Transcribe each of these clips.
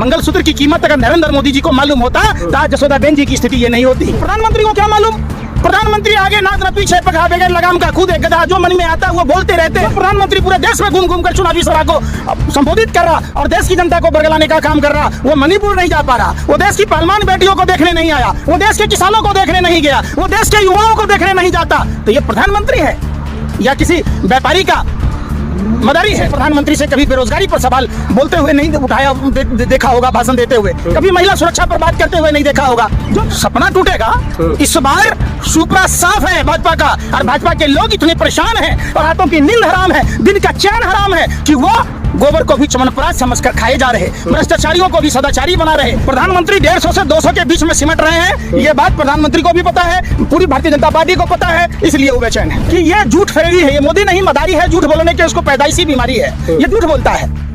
मंगलसूत्र की कीमत अगर नरेंद्र मोदी जी को मालूम होता तो आज जसोदाबेन जी की स्थिति ये नहीं होती। प्रधानमंत्री को क्या मालूम? प्रधानमंत्री आगे नाक न पीछे पका बगैर लगाम का खुद एक गधा, जो मन में आता है वो बोलते रहते हैं। प्रधानमंत्री पूरे देश में घूम घूम कर चुनावी सभा को संबोधित कर रहा और देश की जनता को बरगलाने का काम कर रहा। वो मणिपुर नहीं जा पा रहा, वो देश की पहलवान बेटियों को देखने नहीं आया, वो देश के किसानों को देखने नहीं गया, वो देश के युवाओं को देखने नहीं जाता। तो ये प्रधानमंत्री है या किसी व्यापारी का मदारी है? प्रधानमंत्री से कभी बेरोजगारी पर सवाल बोलते हुए नहीं उठाया देखा होगा, भाषण देते हुए कभी महिला सुरक्षा पर बात करते हुए नहीं देखा होगा। जो सपना टूटेगा इस बार सुपड़ा साफ है भाजपा का, और भाजपा के लोग इतने परेशान हैं और रातों की नींद हराम है, दिन का चैन हराम है कि वो गोबर को भी चमनप्राश समझकर खाए जा रहे, भ्रष्टाचारियों को भी सदाचारी बना रहे। प्रधानमंत्री 150 से 200 के बीच में सिमट रहे हैं, ये बात प्रधानमंत्री को भी पता है, पूरी भारतीय जनता पार्टी को पता है, इसलिए वो बेचैन है कि ये झूठ फरेबी है। ये मोदी नहीं, मदारी है, झूठ बोलने की उसको पैदाइशी बीमारी है, ये झूठ बोलता है।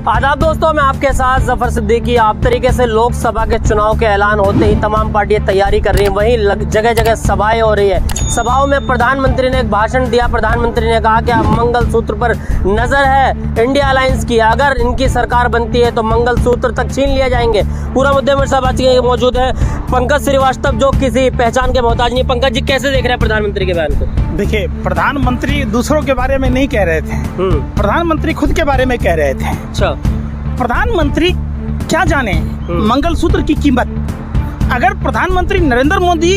आदाब दोस्तों, मैं आपके साथ जफर सिद्दीकी। आप तरीके से लोकसभा के चुनाव के ऐलान होते ही तमाम पार्टियां तैयारी कर रही हैं, वहीं जगह जगह सभाएं हो रही है। सभाओं में प्रधानमंत्री ने एक भाषण दिया। प्रधानमंत्री ने कहा कि अब मंगलसूत्र पर नजर है इंडिया अलायंस की, अगर इनकी सरकार बनती है तो मंगलसूत्र तक छीन लिया जाएंगे। पूरा मुद्दे में सब आज मौजूद है पंकज श्रीवास्तव, जो किसी पहचान के मोहताज नहीं। पंकज जी, कैसे देख रहे हैं प्रधानमंत्री के बयान को? देखिए, प्रधानमंत्री दूसरों के बारे में नहीं कह रहे थे, प्रधानमंत्री खुद के बारे में कह रहे थे। अच्छा, प्रधानमंत्री क्या जाने मंगलसूत्र की कीमत? अगर प्रधानमंत्री नरेंद्र मोदी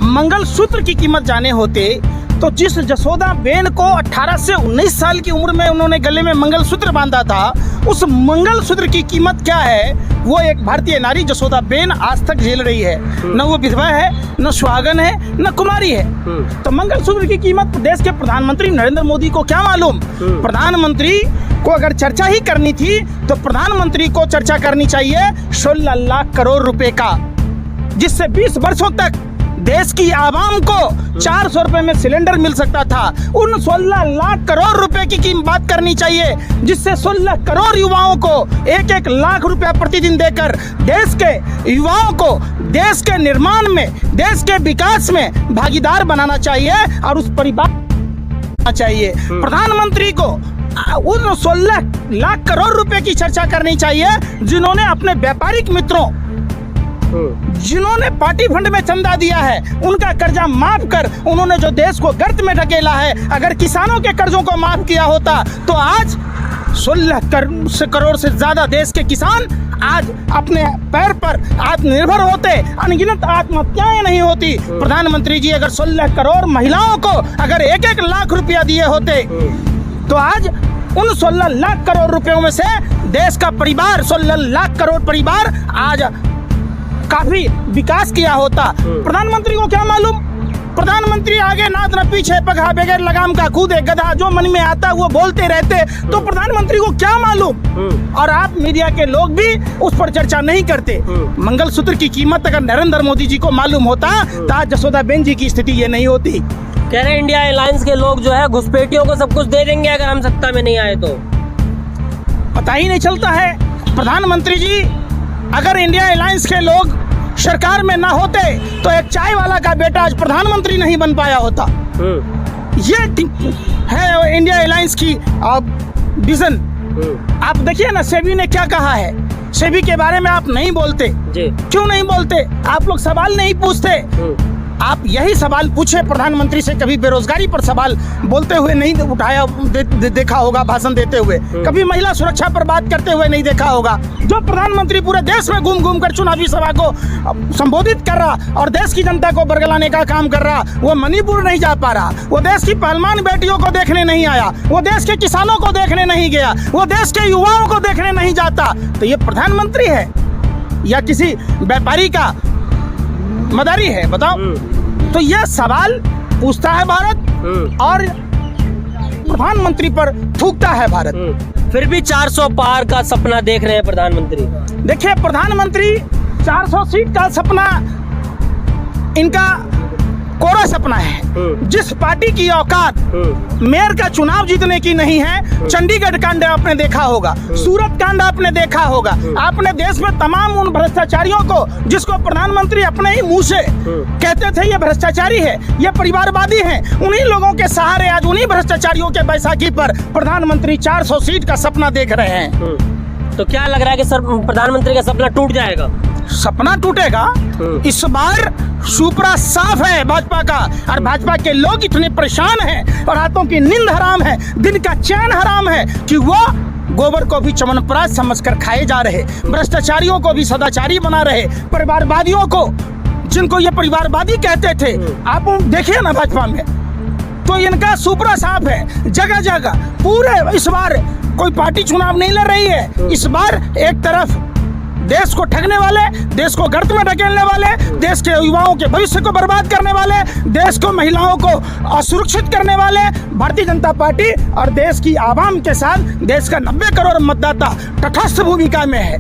मंगलसूत्र की कीमत जाने होते तो जिस जसोदाबेन को 18 से 19 साल की उम्र में उन्होंने गले में मंगलसूत्र बांधा था, उस मंगलसूत्र की कीमत क्या है वो एक भारतीय नारी जसोदाबेन आज तक झेल रही है। न वो विधवा है, न सुहागन है, न कुमारी है। तो मंगलसूत्र की कीमत देश के प्रधानमंत्री नरेंद्र मोदी को क्या मालूम? प्रधानमंत्री को अगर चर्चा ही करनी थी तो प्रधानमंत्री को चर्चा करनी चाहिए 16 लाख करोड़ रुपए का, जिससे 20 वर्षों तक देश की आवाम को 400 रुपए में सिलेंडर मिल सकता था। उन 16 लाख करोड़ रुपए की बात करनी चाहिए, जिससे 16 करोड़ युवाओं को 1-1 लाख रुपया प्रतिदिन देकर देश के युवाओं को देश के निर्माण में, देश के विकास में भागीदार बनाना चाहिए और उस परिवार चाहिए। प्रधानमंत्री को उन 16 लाख करोड़ रुपए की चर्चा करनी चाहिए जिन्होंने अपने व्यापारिक मित्रों, जिन्होंने पार्टी फंड में चंदा दिया है, उनका कर्जा माफ कर उन्होंने जो देश को गर्त में ढकेला है। अगर किसानों के कर्जों को माफ किया होता तो आज 16 करोड़ से ज्यादा देश के किसान आज अपने पैर पर आत्मनिर्भर होते, अनगिनत आत्महत्याएं नहीं होती। प्रधानमंत्री जी अगर 16 करोड़ महिलाओं को अगर 1-1 लाख रुपया दिए होते तो आज उन 16 लाख करोड़ रुपयों में से देश का परिवार, 16 लाख करोड़ परिवार आज काफी विकास किया होता। प्रधानमंत्री को क्या मालूम? प्रधानमंत्री आगे नाक न पीछे पका बगैर लगाम का खुद एक गधा, जो मन में आता है वो बोलते रहते। तो प्रधानमंत्री को क्या मालूम? और आप मीडिया के लोग भी उस पर चर्चा नहीं करते। मंगलसूत्र की कीमत अगर नरेंद्र मोदी जी को मालूम होता तो आज जसोदाबेन जी की स्थिति ये नहीं होती। कह रहे इंडिया अलायंस के लोग जो है घुसपैठियों को सब कुछ दे देंगे अगर हम सत्ता में नहीं आए तो। पता ही नहीं चलता है। प्रधानमंत्री जी, अगर इंडिया अलायंस के लोग सरकार में ना होते तो एक चाय वाला का बेटा आज प्रधानमंत्री नहीं बन पाया होता। ये है इंडिया अलायंस की विजन। आप देखिए ना, सेबी ने क्या कहा है। सेबी के बारे में आप नहीं बोलते जी। क्यों नहीं बोलते? आप लोग सवाल नहीं पूछते। आप यही सवाल पूछे प्रधानमंत्री से, कभी बेरोजगारी पर सवाल बोलते हुए नहीं उठाया देखा होगा, भाषण देते हुए कभी महिला सुरक्षा पर बात करते हुए नहीं देखा होगा। जो प्रधानमंत्री पूरे देश में घूम घूम कर चुनावी सभा को संबोधित कर रहा और देश की जनता को बरगलाने का काम कर रहा, वो मणिपुर नहीं जा पा रहा, वो देश की पहलवान बेटियों को देखने नहीं आया, वो देश के किसानों को देखने नहीं गया, वो देश के युवाओं को देखने नहीं जाता। तो ये प्रधानमंत्री है या किसी व्यापारी का मदारी है? बताओ। तो यह सवाल पूछता है भारत और प्रधानमंत्री पर थूकता है भारत। फिर भी 400 पार का सपना देख रहे हैं प्रधानमंत्री। देखिए, प्रधानमंत्री 400 सीट का सपना इनका कोरा सपना है। जिस पार्टी की औकात मेयर का चुनाव जीतने की नहीं है, चंडीगढ़ कांड आपने देखा होगा, सूरत कांड आपने देखा होगा, आपने देश में तमाम उन भ्रष्टाचारियों को, जिसको प्रधानमंत्री अपने ही मुंह से कहते थे ये भ्रष्टाचारी है, ये परिवारवादी हैं, उन्हीं लोगों के सहारे आज उन्हीं भ्रष्टाचारियों के बैसाखी पर प्रधानमंत्री 400 सीट का सपना देख रहे हैं। तो क्या लग रहा है कि सर प्रधानमंत्री का सपना टूट जाएगा? सपना टूटेगा। इस बार सुपरा साफ है भाजपा का, और भाजपा के लोग इतने परेशान हैं और रातों की नींद हराम है, दिन का चैन हराम है कि वो गोबर को भी चमनप्राश समझकर खाए जा रहे, भ्रष्टाचारियों को भी सदाचारी बना रहे, परिवारवादियों को, जिनको ये परिवारवादी कहते थे, आप देखिए ना भाजपा में, तो इनका सुपरा साफ है। जगह जगह पूरे इस बार कोई पार्टी चुनाव नहीं लड़ रही है। इस बार एक तरफ देश को ठगने वाले, देश को गर्त में ढकेलने वाले, देश के युवाओं के भविष्य को बर्बाद करने वाले, देश को महिलाओं को असुरक्षित करने वाले भारतीय जनता पार्टी और देश की आवाम के साथ देश का 90 करोड़ मतदाता तटस्थ भूमिका में है।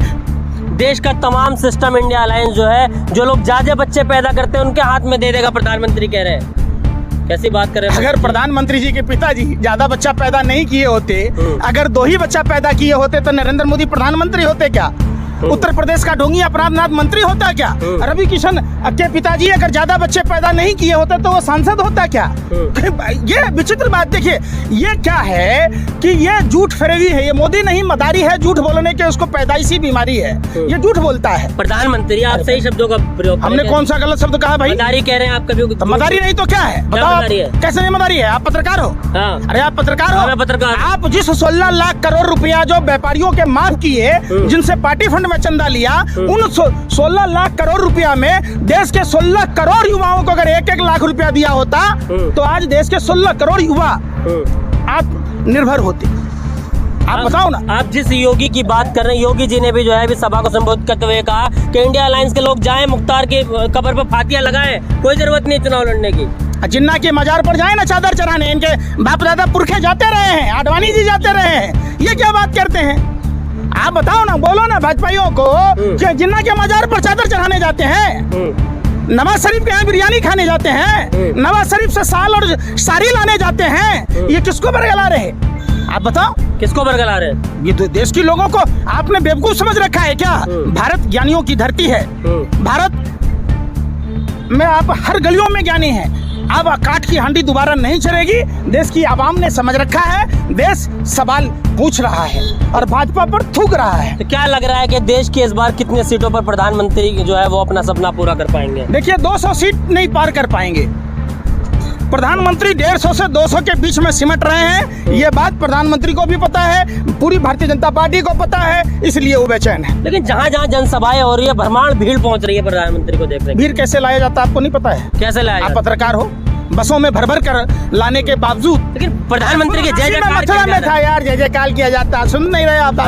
देश का तमाम सिस्टम इंडिया अलायंस जो है, जो लोग ज्यादा बच्चे पैदा करते हैं उनके हाथ में दे देगा, प्रधानमंत्री कह रहे हैं। कैसी बात कर रहे हैं? अगर प्रधानमंत्री जी के पिताजी ज्यादा बच्चा पैदा नहीं किए होते, अगर 2 ही बच्चा पैदा किए होते, तो नरेंद्र मोदी प्रधानमंत्री होते क्या? उत्तर प्रदेश का ढोंगी अपराधनाथ मंत्री होता क्या? रवि किशन के पिताजी अगर ज्यादा बच्चे पैदा नहीं किए होते तो वो सांसद होता क्या? ये विचित्र बात देखिए, ये क्या है कि ये झूठ फरेबी है, ये मोदी नहीं मदारी है झूठ बोलने के, उसको पैदाइशी बीमारी है, ये झूठ बोलता है। प्रधानमंत्री आप सही शब्दों का प्रयोग, हमने कौन सा गलत शब्द कहा भाई? मदारी कह रहे हैं आप, कभी तो मदारी नहीं तो क्या है बताओ? कैसे नहीं मदारी है? आप पत्रकार हो? हाँ। अरे आप पत्रकार हो? मैं पत्रकार। आप जिस 16 लाख करोड़ रुपया जो व्यापारियों के माफ किए, जिनसे पार्टी फंड में चंदा लिया, उन 16 लाख करोड़ रुपया में देश के 16 करोड़ युवाओं को अगर 1-1 लाख रुपया दिया होता तो आज देश के 16 करोड़ युवा आप निर्भर होते। आप बताओ ना। आप जिस योगी की बात कर रहे हैं, योगी जी ने भी जो है अभी सभा को संबोधित करते हुए कहा कि इंडिया अलायंस के लोग जाएं, मुख्तार के कब्र पर फातिया लगाएं, कोई जरूरत नहीं चुनाव लड़ने की। जिन्ना के मजार पर जाए ना चादर चढ़ाने, इनके बाप दादा पुरखे जाते रहे हैं, आडवाणी जी जाते रहे हैं, ये क्या बात करते हैं? आप बताओ ना, बोलो ना भाजपाइयों को कि जिन्ना के मजार पर चादर चढ़ाने जाते हैं, नवाज शरीफ के यहाँ बिरयानी खाने जाते हैं, नवाज शरीफ से साल और साड़ी लाने जाते हैं, ये किसको बरगला रहे? आप बताओ किसको बरगला रहे हैं? ये तो देश के लोगों को आपने बेवकूफ समझ रखा है क्या? भारत ज्ञानियों की धरती है, भारत में आप हर गलियों में ज्ञानी हैं। अब काठ की हांडी दोबारा नहीं चलेगी, देश की आवाम ने समझ रखा है, देश सवाल पूछ रहा है और भाजपा पर थूक रहा है। तो क्या लग रहा है कि देश की इस बार कितने सीटों पर प्रधानमंत्री जो है वो अपना सपना पूरा कर पाएंगे? देखिए 200 सीट नहीं पार कर पाएंगे। प्रधानमंत्री 150 से 200 के बीच में सिमट रहे हैं, ये बात प्रधानमंत्री को भी पता है, पूरी भारतीय जनता पार्टी को पता है, इसलिए वो बेचैन है। लेकिन जहाँ जहाँ जनसभाएं हो रही है, भरमार भीड़ पहुंच रही है प्रधानमंत्री को देखने। भीड़ कैसे लाया जाता है आपको नहीं पता है? कैसे लाया? आप पत्रकार हो, बसों में भर भर कर लाने के बावजूद। लेकिन प्रधानमंत्री के जय जयकार मथुरा में था यार, जय जयकार किया जाता, सुन नहीं रहे आप?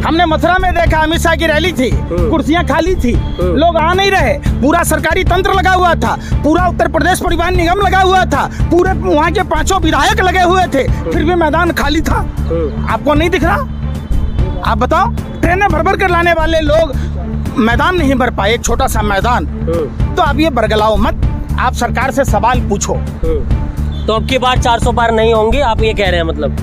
हमने मथुरा में देखा, अमित शाह की रैली थी, कुर्सियां खाली थी, लोग आ नहीं रहे, पूरा सरकारी तंत्र लगा हुआ था, पूरा उत्तर प्रदेश परिवहन निगम लगा हुआ था, पूरे वहाँ के 5 विधायक लगे हुए थे, फिर भी मैदान खाली था। आपको नहीं दिख रहा? आप बताओ, ट्रेनें भर भर कर लाने वाले लोग मैदान नहीं भर पाए, एक छोटा सा मैदान। तो अब ये बरगलाओ मत, आप सरकार से सवाल पूछो। तो अब की बार 400 पार नहीं होंगे, आप ये कह रहे हैं? मतलब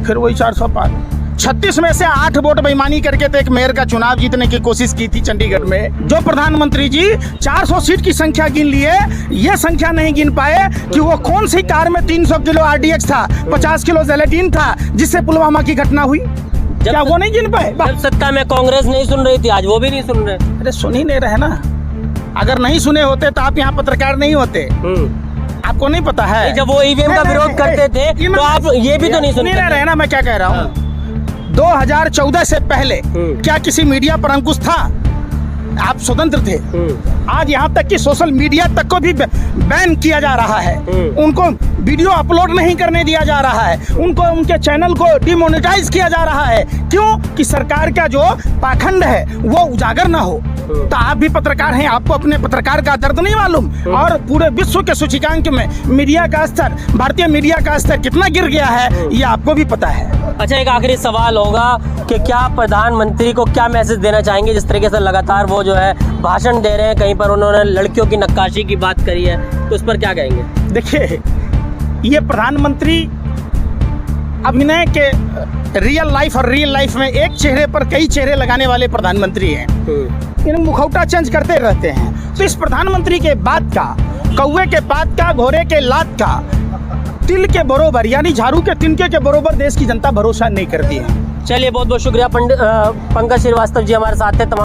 फिर वही 400 पार। 36 में से 8 वोट बेईमानी करके तो एक मेयर का चुनाव जीतने की कोशिश की थी चंडीगढ़ में। जो प्रधानमंत्री जी 400 सीट की संख्या गिन लिए, ये संख्या नहीं गिन पाए कि वो कौन सी कार में 300 किलो RDX था, 50 किलो जेलेटिन था, जिससे पुलवामा की घटना हुई। क्या वो नहीं गिन पाए? जब सत्ता में कांग्रेस नहीं सुन रही थी, आज वो भी नहीं सुन रहे। अरे सुन ही नहीं रहे ना। अगर नहीं सुने होते तो आप यहाँ पत्रकार नहीं होते। आपको नहीं पता है? जब वो ईवीएम का विरोध करते थे तो आप ये भी तो नहीं सुन रहे ना। मैं क्या कह रहा हूँ, 2014 से पहले क्या किसी मीडिया पर अंकुश था? आप स्वतंत्र थे। आज यहाँ तक कि सोशल मीडिया तक को भी बैन किया जा रहा है, उनको वीडियो अपलोड नहीं करने दिया जा रहा है, उनको उनके चैनल को डिमोनेटाइज किया जा रहा है। क्यों? कि सरकार का जो पाखंड है वो उजागर ना हो। तो आप भी पत्रकार हैं, आपको अपने पत्रकार का दर्द नहीं मालूम? और पूरे विश्व के सूचकांक में मीडिया का स्तर, भारतीय मीडिया का स्तर कितना गिर गया है, ये आपको भी पता है। अच्छा, एक आखिरी सवाल होगा कि क्या प्रधानमंत्री को क्या मैसेज देना चाहेंगे? जिस तरीके से लगातार वो जो है भाषण दे रहे हैं, कहीं पर उन्होंने लड़कियों की नक्काशी की बात करी है, तो उस पर क्या कहेंगे? देखिए, ये प्रधानमंत्री अभिनय के रियल लाइफ और रियल लाइफ में एक चेहरे पर कई चेहरे लगाने वाले प्रधानमंत्री हैं। इन मुखौटा चेंज करते रहते हैं। तो इस प्रधानमंत्री के बाद का, कौवे के पात का, घोड़े के लात का, तिल के बरोबर यानी झाड़ू के तिनके के बरोबर देश की जनता भरोसा नहीं करती है। चलिए, बहुत बहुत शुक्रिया पंकज श्रीवास्तव जी हमारे साथ थे।